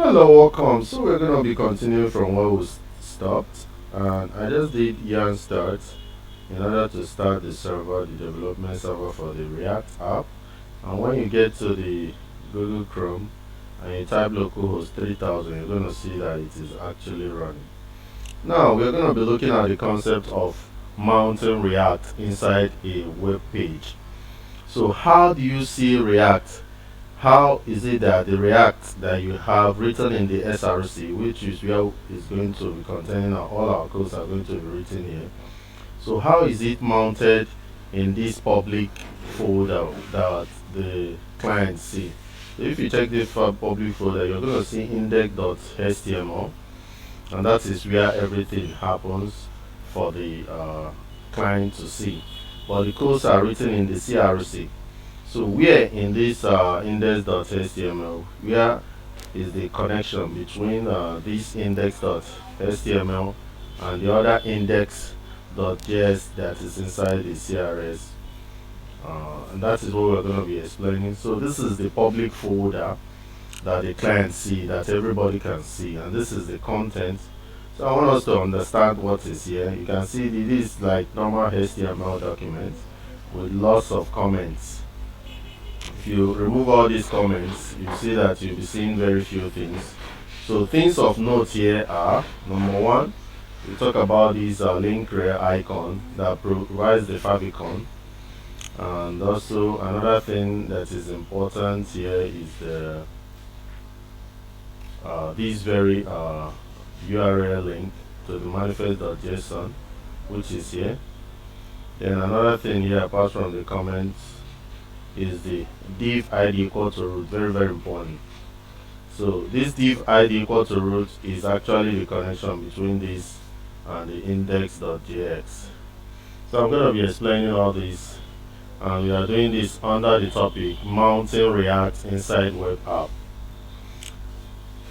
Hello, welcome. So we're going to be continuing from where we stopped, and I just did yarn start in order to start the server, the development server for the React app. And when you get to the Google Chrome and you type localhost 3000, you're going to see that it is actually running. Now we're going to be looking at the concept of mounting React inside a web page. So how do you see React? How is it that the React that you have written in the SRC, which is where is going to be containing all our codes are going to be written here. So how is it mounted in this public folder that the client see? So if you check the public folder, you're going to see index.html, and that is where everything happens for the client to see. But the codes are written in the CRC. So where in this index.html, where is the connection between this index.html and the other index.js that is inside the CRS? And that is what we're going to be explaining. So this is the public folder that the client see, that everybody can see, and this is the content. So I want us to understand what is here. You can see this is like normal HTML document with lots of comments. If you remove all these comments, you see that you'll be seeing very few things. So things of note here are, number one, we talk about this link rare icon that provides the favicon. And also another thing that is important here is the this very URL link to the manifest.json, which is here. Then another thing here apart from the comments is the div id equal to root, very important. So this div id equal to root is actually the connection between this and the index.jx. So I'm going to be explaining all this, and we are doing this under the topic mounting React inside web app.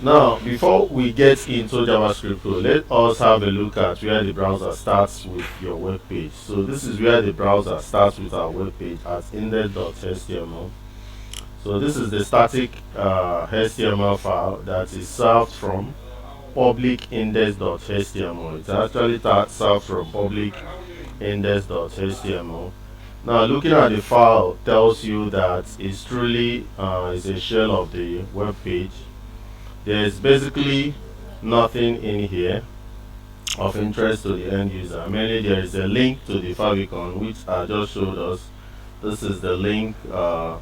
Now before we get into JavaScript code, let us have a look at where the browser starts with your web page. So this is where the browser starts with our web page at index.html. So this is the static HTML file that is served from public index.html. It actually served from public index.html. Now looking at the file tells you that it's truly is a shell of the web page. There's basically nothing in here of interest to the end user. Mainly there is a link to the favicon, which I just showed us. This is the link to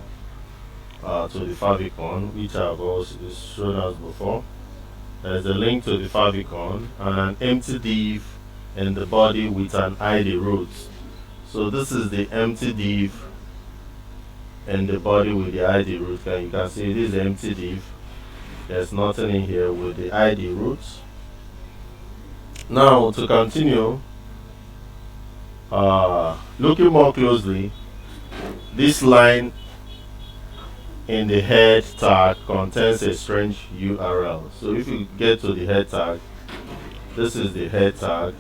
the favicon, which I've also shown us before. There's a link to the favicon and an empty div in the body with an id root. So this is the empty div in the body with the id root, and you can see this is the empty div. There's nothing in here with the id roots. Now to continue, looking more closely, this line in the head tag contains a strange URL. So if you get to the head tag, this is the head tag.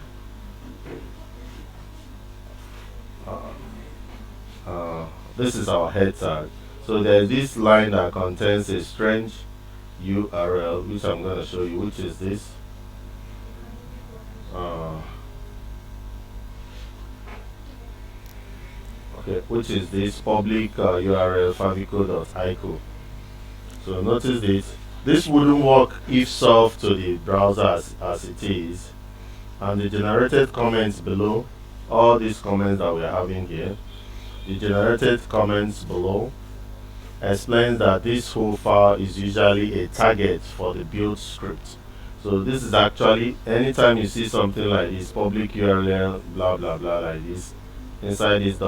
This is our head tag. So there's this line that contains a strange URL, which I'm going to show you, which is this. Which is this public URL favico.ico. So notice this. This wouldn't work if solved to the browser as it is. And the generated comments below, all these comments that we are having here, the generated comments below explains that this whole file is usually a target for the build script. So this is actually, anytime you see something like this, public URL blah blah blah like this inside this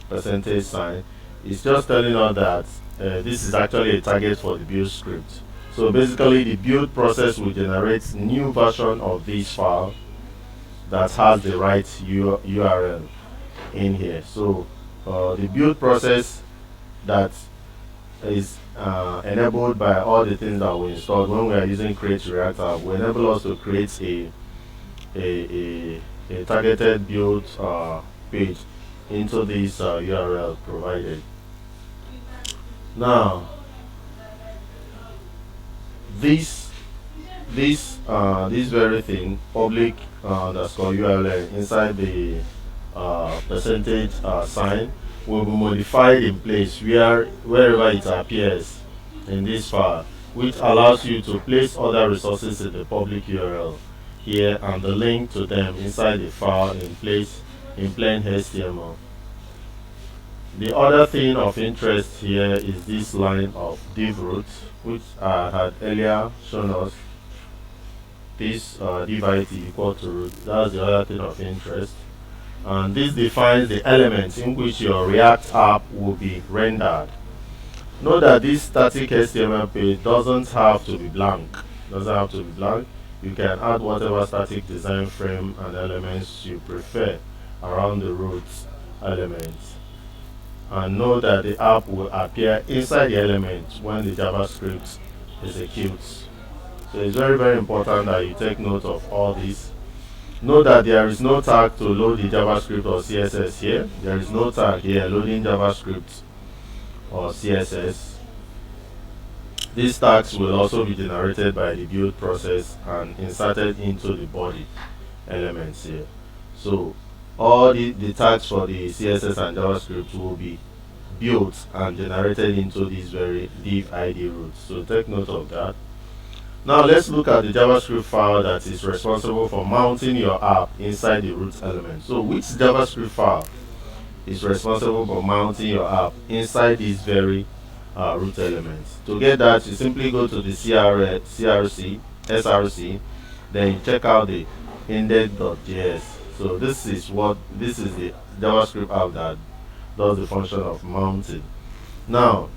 percentage sign, it's just telling us that this is actually a target for the build script. So basically the build process will generate new version of this file that has the right URL in here. So the build process that is enabled by all the things that we installed when we are using create React app will enable us to create a targeted build page into this URL provided. Now this this very thing, public underscore URL inside the percentage sign, will be modified in place wherever it appears in this file, which allows you to place other resources in the public URL here and the link to them inside the file in place in plain HTML. The other thing of interest here is this line of div root, which I had earlier shown us. This div id equal to root. That's the other thing of interest. And this defines the elements in which your React app will be rendered. Note that this static HTML page doesn't have to be blank. You can add whatever static design frame and elements you prefer around the root elements. And know that the app will appear inside the element when the JavaScript executes. So it's very, very important that you take note of all this. Note that there is no tag to load the JavaScript or CSS here. There is no tag here loading JavaScript or CSS. These tags will also be generated by the build process and inserted into the body elements here. So all the tags for the CSS and JavaScript will be built and generated into this very div id root. So take note of that. Now let's look at the JavaScript file that is responsible for mounting your app inside the root element. So which JavaScript file is responsible for mounting your app inside this very root element? To get that, you simply go to the src, then you check out the index.js. So this is the JavaScript app that does the function of mounting. Now,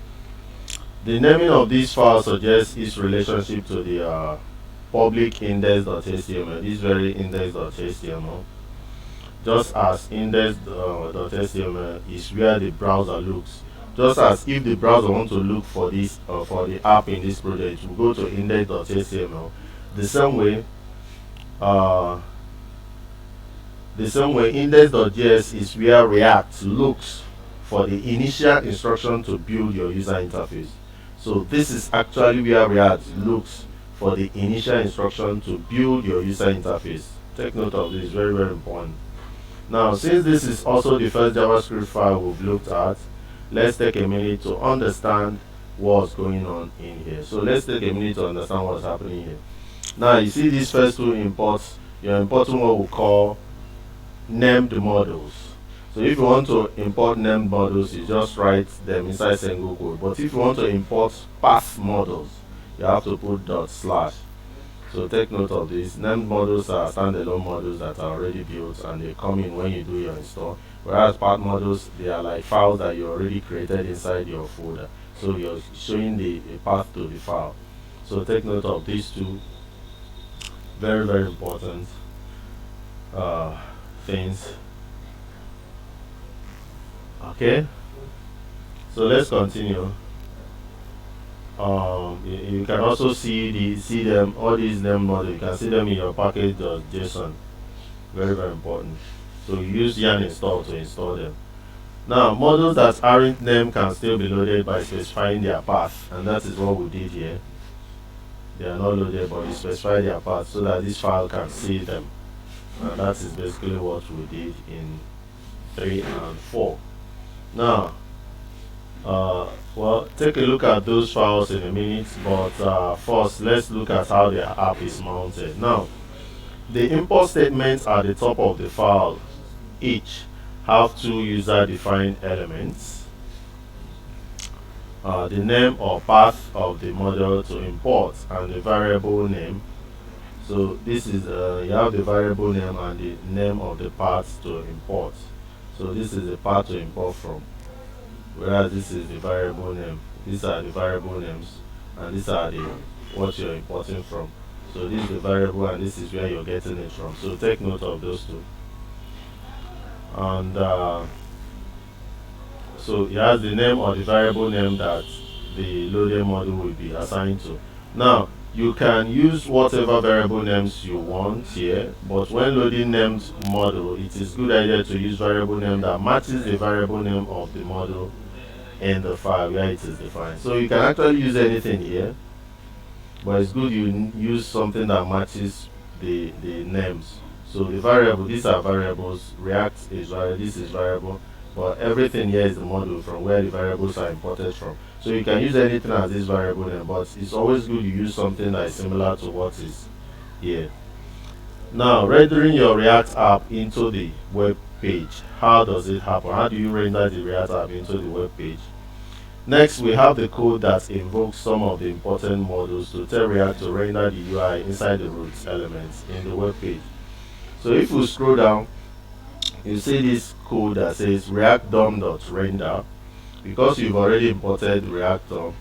the naming of this file suggests its relationship to the public index.html, this very index.html. Just as index.html is where the browser looks. Just as if the browser wants to look for this for the app in this project, we go to index.html. The same way index.js is where React looks for the initial instruction to build your user interface. So this is actually where React looks for the initial instruction to build your user interface. Take note of this, very, very important. Now, since this is also the first JavaScript file we've looked at, let's take a minute to understand what's going on in here. So let's take a minute to understand what's happening here. Now, you see these first two imports, you're importing what we call named models. So if you want to import named models, you just write them inside single quote. But if you want to import path models, you have to put /. So take note of this. Named models are standalone models that are already built and they come in when you do your install. Whereas path models, they are like files that you already created inside your folder. So you're showing the path to the file. So take note of these two very, very important things. Okay, so let's continue. You can also see them, all these name models. You can see them in your package.json. Very, very important. So you use yarn install to install them. Now, models that aren't named can still be loaded by specifying their path, and that is what we did here. They are not loaded, but you specify their path so that this file can see them, and that is basically what we did in 3 and 4. Now, well, take a look at those files in a minute, but first let's look at how the app is mounted. Now, the import statements at the top of the file each have two user-defined elements, the name or path of the model to import and the variable name. So this is you have the variable name and the name of the path to import. So this is the path to import from, whereas this is the variable name. These are the variable names, and these are the what you're importing from. So this is the variable, and this is where you're getting it from. So take note of those two. And so it has the name or the variable name that the loaded model will be assigned to. Now, you can use whatever variable names you want here, but when loading named model, it is good idea to use variable name that matches the variable name of the model in the file where it is defined. So you can actually use anything here. but it's good you use something that matches the names. So the variable, these are variables. React is variable, this is variable, but everything here is the module from where the variables are imported from. So you can use anything as this variable name, but it's always good you use something that is similar to what is here. Now, rendering your React app into the web page. How does it happen? How do you render the React app into the web page? Next, we have the code that invokes some of the important modules to tell React to render the UI inside the root elements in the web page. So if we scroll down, you see this code that says React DOM.render. Because you've already imported React DOM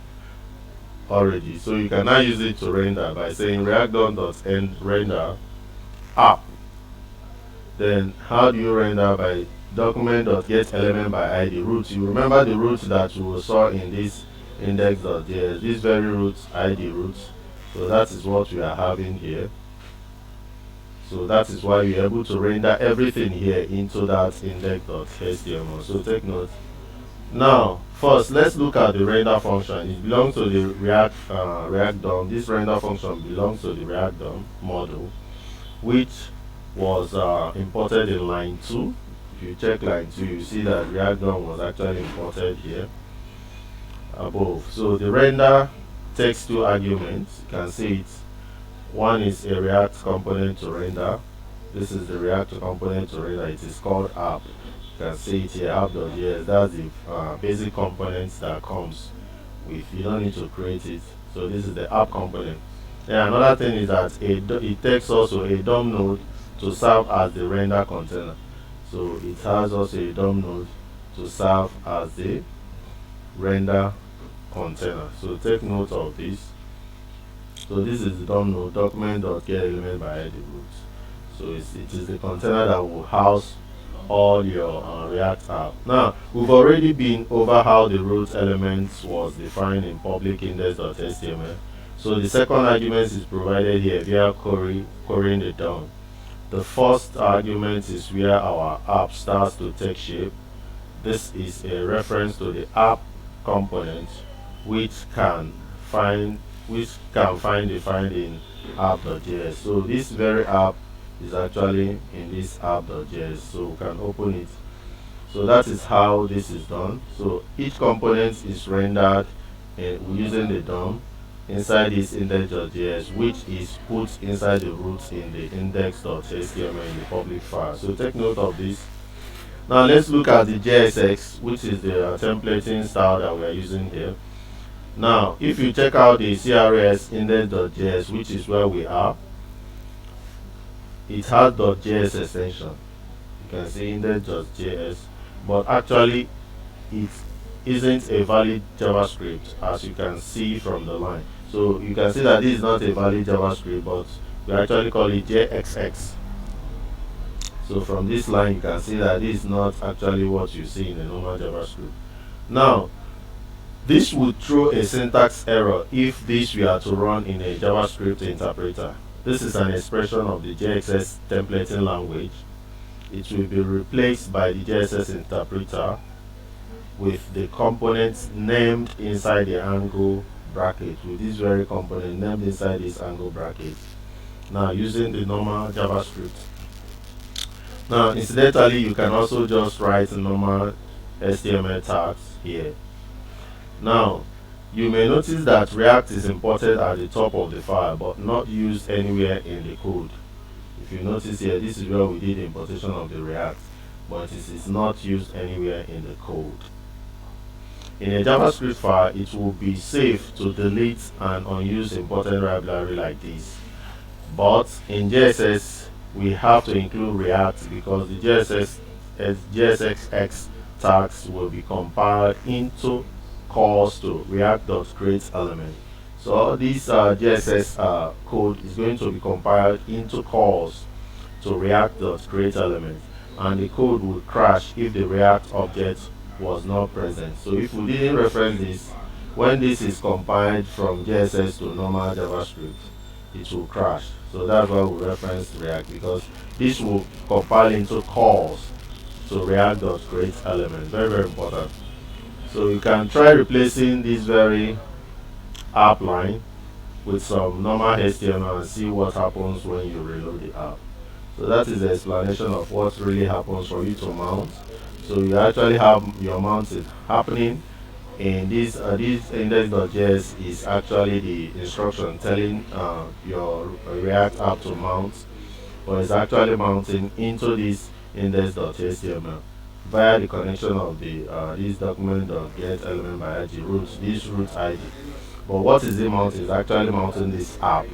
already, so you can now use it to render by saying React DOM.end render app. Then how do you render? By document.getElement by ID root. You remember the root that you saw in this index.js, this very root, ID root. So that is what we are having here. So that is why we are able to render everything here into that index.html. So take note. Now, first, let's look at the render function. It belongs to the React DOM. This render function belongs to the React DOM model, which was imported in line 2. If you check line 2, you see that React DOM was actually imported here above. So the render takes 2 arguments. You can see it. One is a React component to render. This is the React component to render. It is called app. You can see it here, app.js. That's the basic components that comes with. You don't need to create it. So this is the app component. Then another thing is that it takes also a DOM node to serve as the render container. So it has also a DOM node to serve as the render container. So take note of this. So this is the DOM node, document.getElement by ID root. So it is the container that will house all your React app. Now, we've already been over how the root elements was defined in public index.html. So the second argument is provided here via querying the DOM. The first argument is where our app starts to take shape. This is a reference to the app component, which can find defined in app.js. So this very app is actually in this app.js, so we can open it. So that is how this is done. So each component is rendered using the DOM inside this index.js, which is put inside the root in the index.html in the public file. So take note of this. Now let's look at the JSX, which is the templating style that we are using here. Now, if you check out the CRS index.js, which is where we are, it has .js extension. You can see index.js, but actually it isn't a valid JavaScript, as you can see from the line. So you can see that this is not a valid JavaScript, but we actually call it JXX. So from this line, you can see that this is not actually what you see in a normal JavaScript. Now, this would throw a syntax error if this were to run in a JavaScript interpreter. This is an expression of the JXX templating language. It will be replaced by the JSX interpreter with the components named inside the angle bracket, with this very component named inside this angle bracket. Now, using the normal JavaScript. Now, incidentally, you can also just write normal HTML tags here. Now, you may notice that React is imported at the top of the file but not used anywhere in the code. If you notice here, this is where we did the importation of the React, but it is not used anywhere in the code. In a JavaScript file, it will be safe to delete an unused imported library like this. But in JSX, we have to include React because the JSX tags will be compiled into calls to react.createElement. So all this JSX code is going to be compiled into calls to react.createElement, and the code will crash if the React object was not present. So if we didn't reference this, when this is compiled from JSX to normal JavaScript, it will crash. So that's why we reference React, because this will compile into calls to react.createElement. Very, very important. So you can try replacing this very app line with some normal HTML and see what happens when you reload the app. So that is the explanation of what really happens for you to mount. So you actually have your mounting happening in this index.js is actually the instruction telling your React app to mount, but it's actually mounting into this index.html via the connection of the this document.get element by id root, this root id. But what is it mounting? It's actually mounting this app,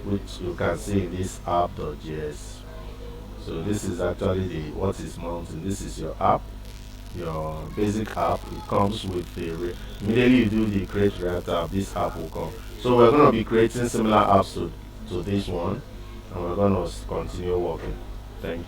which you can see in this app.js. So this is actually the what is mounting. This is your app, your basic app. It comes with the immediately you do the create React app, this app will come. So we're going to be creating similar apps to this one, and we're going to continue working. Thank you.